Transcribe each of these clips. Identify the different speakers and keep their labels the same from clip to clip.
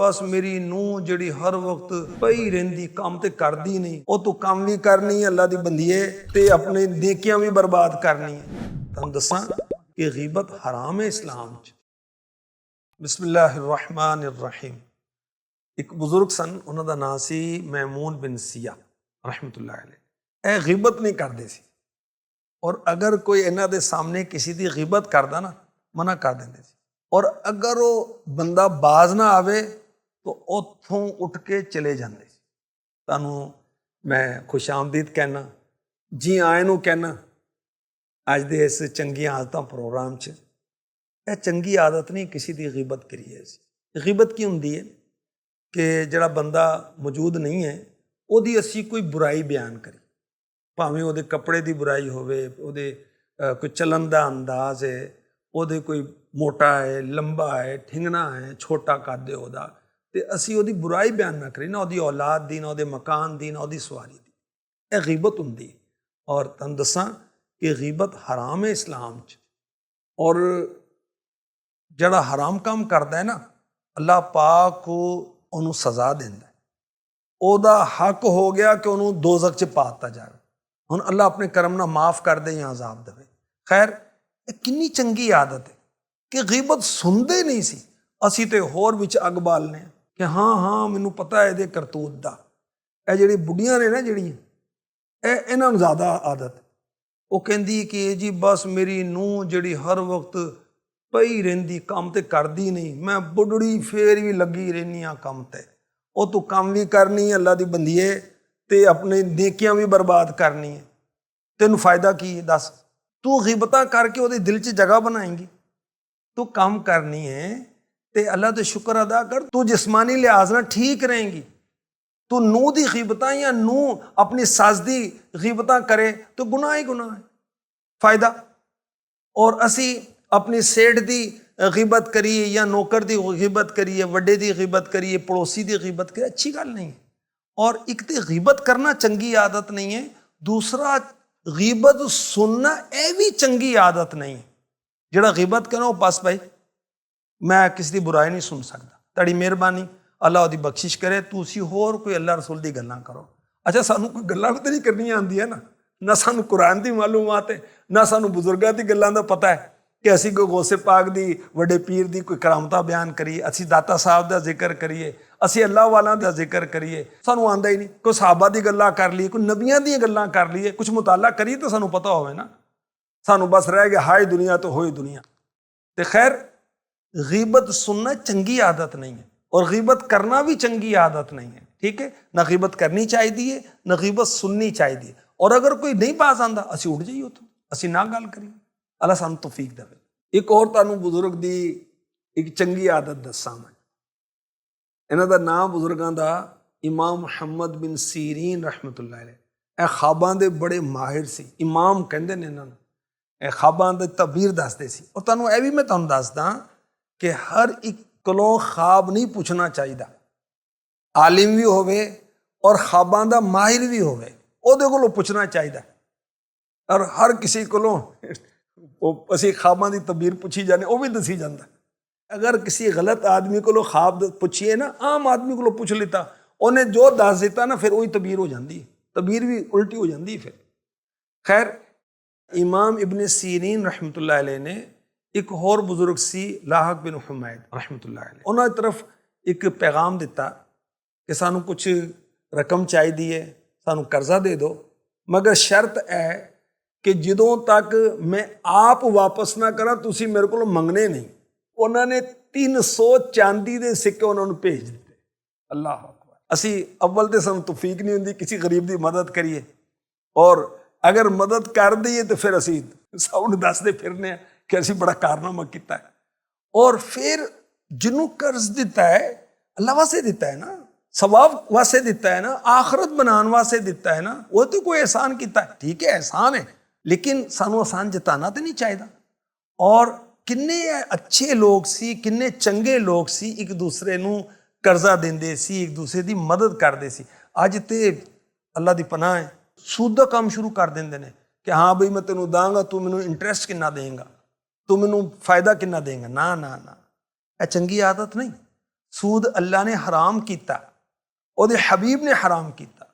Speaker 1: बस मेरी नूह जिहड़ी हर वक्त पई रहिंदी काम ते करदी नहीं, वो तू काम भी करनी है अल्लाह दी बंदीए ते अपने नेकियां भी बर्बाद करनी है। तुहानूं दसां कि गीबत हराम है इस्लाम च। बिस्मिल्लाहिर्रहमानिर्रहीम। एक बुजुर्ग सन, उन्हां दा नाम सी मैमून बिन सिया रहमतुल्लाह अलैह। ਇਹ गीबत नहीं करते सी और अगर कोई इन्हां दे सामने किसी की गीबत करदा ना, मना कर देंदे सी। और अगर वो बंदा बाज ना आवे तो उत्थों उठ के चले जाते। तुहानूं मैं खुश आमदीद कहना, जी आए नूं कहना अज दे इस चंगियां आदतां प्रोग्राम च। यह चंगी आदत नहीं किसी की गीबत करिए। गीबत की हुंदी है कि जिहड़ा बंदा मौजूद नहीं है उहदी असीं कोई बुराई बयान करी, भावें उहदे कपड़े की बुराई होवे, उहदे कोई चलन का अंदाज है, उहदे कोई मोटा है, लंबा है, ठिंगना है, छोटा कद है उहदा, ते असीं उहदी बुराई बयान ना करी, ना उहदी औलाद दी, ना उहदे मकान दी, ना उहदी सवारी दी। यह गीबत हुंदी है। और तुहानूं दसां कि गीबत हराम है इस्लाम च। और जिहड़ा हराम काम करदा है ना, अल्लाह पाक उहनूं सज़ा दिंदा है। ਉਹਦਾ हक हो गया कि ਉਹਨੂੰ दोज़ख च पा ਦਿੱਤਾ जाए। ਹੁਣ अल्लाह अपने करम नाल माफ़ कर दे या अजाब देवे। खैर ਇਹ किन्नी चंगी आदत है कि गीबत सुनते नहीं सी, असीं ते होर विच अग बालने कि हाँ हाँ मैनूं पता है ਇਹਦੇ करतूत दा। ਇਹ ਜਿਹੜੀ बुढ़ियां ने ना ਜਿਹੜੀਆਂ, ਇਹ ਇਹਨਾਂ ਨੂੰ ज़्यादा आदत। ਉਹ ਕਹਿੰਦੀ कि जी बस मेरी ਨੂੰਹ ਜਿਹੜੀ हर वक्त पई ਰਹਿੰਦੀ काम ते करदी नहीं, मैं बुढ़ड़ी फेर भी लगी रहनी आ काम ते। ਉਹ ਤੂੰ ਕੰਮ ਵੀ ਕਰਨੀ ਹੈ ਅੱਲਾ ਦੀ ਬੰਦੀਏ ਤੇ ਆਪਣੇ ਨੇਕੀਆਂ ਵੀ ਬਰਬਾਦ ਕਰਨੀ ਹੈ। ਤੈਨੂੰ ਫਾਇਦਾ ਕੀ ਹੈ ਦੱਸ? ਤੂੰ ਗਿਬਤਾਂ ਕਰਕੇ ਉਹਦੇ ਦਿਲ 'ਚ ਜਗ੍ਹਾ ਬਣਾਏਂਗੀ। ਤੂੰ ਕੰਮ ਕਰਨੀ ਹੈ ਤੇ ਅੱਲਾ ਦਾ ਸ਼ੁਕਰ ਅਦਾ ਕਰ, ਤੂੰ ਜਿਸਮਾਨੀ ਲਿਹਾਜ਼ ਨਾਲ ਠੀਕ ਰਹੇਂਗੀ। ਤੂੰ ਨੂੰਹ ਦੀ ਗਿਬਤਾਂ ਜਾਂ ਨੂੰਹ ਆਪਣੀ ਸੱਸ ਦੀ ਗਿਬਤਾਂ ਕਰੇ ਤਾਂ ਗੁਨਾਹ ਹੀ ਗੁਨਾਹ ਹੈ। ਫਾਇਦਾ? ਔਰ ਅਸੀਂ अपनी सेठ की गीबत करिए या नौकर की गीबत करिए, वड्डे की गीबत करिए, पड़ोसी की गीबत करिए, अच्छी गल नहीं है। और एक तो गीबत करना चंगी आदत नहीं है, दूसरा गीबत सुनना यह भी चंगी आदत नहीं है। जिहड़ा गीबत करो बस भाई मैं किसी की बुराई नहीं सुन सकता, तुहाडी मेहरबानी, अल्लाह उहदी बख्शिश करे, तुसीं होर कोई अल्लाह रसूल दी गल्लां करो। अच्छा सानूं कोई गल्लां भी तो नहीं करनियां आंदियां ना सानूं कुरान की मालूमात है, ना सानूं बुजुर्गां दी गल्लां दा पता है कि असी कोई गौसे पाक दी, वड्डे पीर दी कोई करामतां बयान करिए, असी दाता साहब का जिक्र करिए, असी अल्लाह वालों का जिक्र करिए। सानूं आंदा ही नहीं। कोई सहाबा दी गल्लां कर लीए, कोई नबियां दी गल्लां कर लीए, कुछ मुताला करिए तो सानूं पता होवे ना। सानूं बस रह गया हाय दुनिया तो होई दुनिया। तो खैर गीबत सुनना चंगी आदत नहीं है और गीबत करना भी चंगी आदत नहीं है। ठीक है ना, गीबत करनी चाहिए ना गीबत सुननी चाहिए। और अगर कोई नहीं बाज आंदा असी उठ जाइए उत्थों, असी ना गल करिए। अल्लाह सानूं तौफीक देवे। एक और तुहानूं बुजुर्ग दी एक चंगी आदत दस्सां मैं। इन्हां दा नाम बुजुर्गां दा इमाम मुहम्मद बिन सीरीन रहमतुल्लाह अलैह। ਇਹ ख्वाबां दे बड़े माहिर सी, इमाम कहंदे ने इन्हां नूं। ਇਹ ख्वाबां दी तबीर दसदे सी। और तुहानूं ਇਹ भी मैं तुहानूं दसदा कि हर एक कोलों ख्वाब नहीं पुछना चाहिए। आलिम भी होवे और ख्वाबां दा माहिर भी होवे, ਉਹਦੇ ਕੋਲੋਂ पुछना चाहिए। और हर किसी कोलों ਉਹ ਅਸੀਂ ख्वाबां ਦੀ तबीर ਪੁੱਛੀ ਜਾਂਦੇ, ਉਹ ਵੀ ਦੱਸੀ ਜਾਂਦਾ। अगर किसी गलत आदमी को ख्वाब पूछिए ना, आम आदमी को पूछ लेता, उन्हें जो दस दिता ना फिर वही तबीर हो जाती है, तबीर भी उल्टी हो जाती है फिर। खैर इमाम इब्न सीरीन रहमतुल्लाह अलैह ने एक होर बुजुर्ग सी लाहक बिन हुमैद रहमतुल्लाह अलैह, उन्होंने तरफ एक पैगाम दिता कि सानू कुछ रकम चाहिए है, सानू कर्जा दे दो, मगर शर्त है कि जदों तक मैं आप वापस ना करा तुसी मेरे को मंगने नहीं। उन्होंने 300 चांदी के सिक्के उन्होंने भेज दिते। अल्लाह अकबर। असी अव्वल तो सानू तौफीक नहीं होंदी किसी गरीब की मदद करिए, और अगर मदद कर दईए तो फिर असी सबनूं दसदे फिरने कि असी बड़ा कारनामा किया है। और फिर जिन्हों कर्ज दिता है अल्लाह वास्ते दिता है ना, सवाब वास्ते दिता है ना, आखरत बनाने वास्ते दिता है ना, वो तो कोई एहसान किया है। ठीक है एहसान है, लेकिन सानू आसान जताना तो नहीं चाहिए। और किन्ने अच्छे लोग सी, किन्ने चंगे लोग सी, एक दूसरे नूं कर्जा देंदे सी, एक दूसरे की मदद करते सी। अज तो अल्लाह की पनाह है, सूद का काम शुरू कर देंदे ने कि हाँ बई मैं तेनों दांगा, तू मैनूं इंटरस्ट किन्ना देंगा, तू मैनूं फायदा किन्ना देंगा। ना ना ना, यह चंगी आदत नहीं। सूद अल्लाह ने हराम किया, ਉਹਦੇ हबीब ने हराम किया।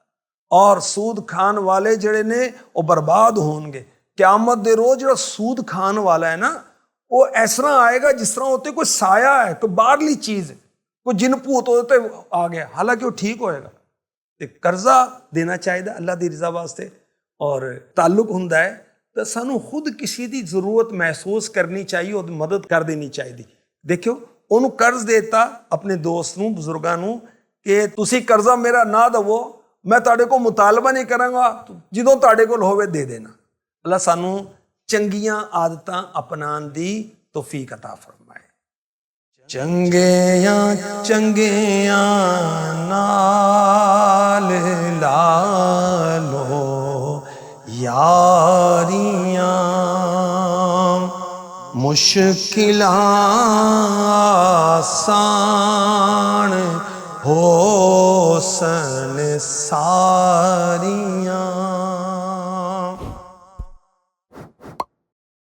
Speaker 1: और सूद खान वाले ਜਿਹੜੇ ਨੇ ਉਹ बर्बाद ਹੋਣਗੇ। क़यामत ਦੇ रोज़ ਜਿਹੜਾ सूद खान वाला है ना, वो इस तरह आएगा जिस तरह उत्ते कोई साया है, कोई बाहरली चीज़, कोई जिन भूत ਉਹਦੇ ਤੇ आ गया, हालांकि वो ठीक होएगा। ਤੇ कर्जा देना चाहिए अल्लाह की रज़ा वास्ते। और ताल्लुक हुंदा है तो सानू खुद किसी की जरूरत महसूस करनी चाहिए और मदद कर देनी चाहिए। देखियो ਉਹਨੂੰ कर्ज देता अपने दोस्त ਨੂੰ, ਬਜ਼ੁਰਗਾਂ ਨੂੰ कि ਤੁਸੀਂ कर्जा मेरा ना दवो, मैं ਤੁਹਾਡੇ को मुतालबा नहीं करांगा, ਜਦੋਂ ਤੁਹਾਡੇ ਕੋਲ ਹੋਵੇ दे देना। अल्लाह सानू ਚੰਗੀਆਂ ਆਦਤਾਂ ਅਪਣਾਉਣ ਦੀ तौफीक अता फरमाए। ਚੰਗਿਆਂ ਚੰਗਿਆਂ ਨਾਲ ਲਾ ਲੋ यारियां, मुश्किलां आसान हो सन सारियां।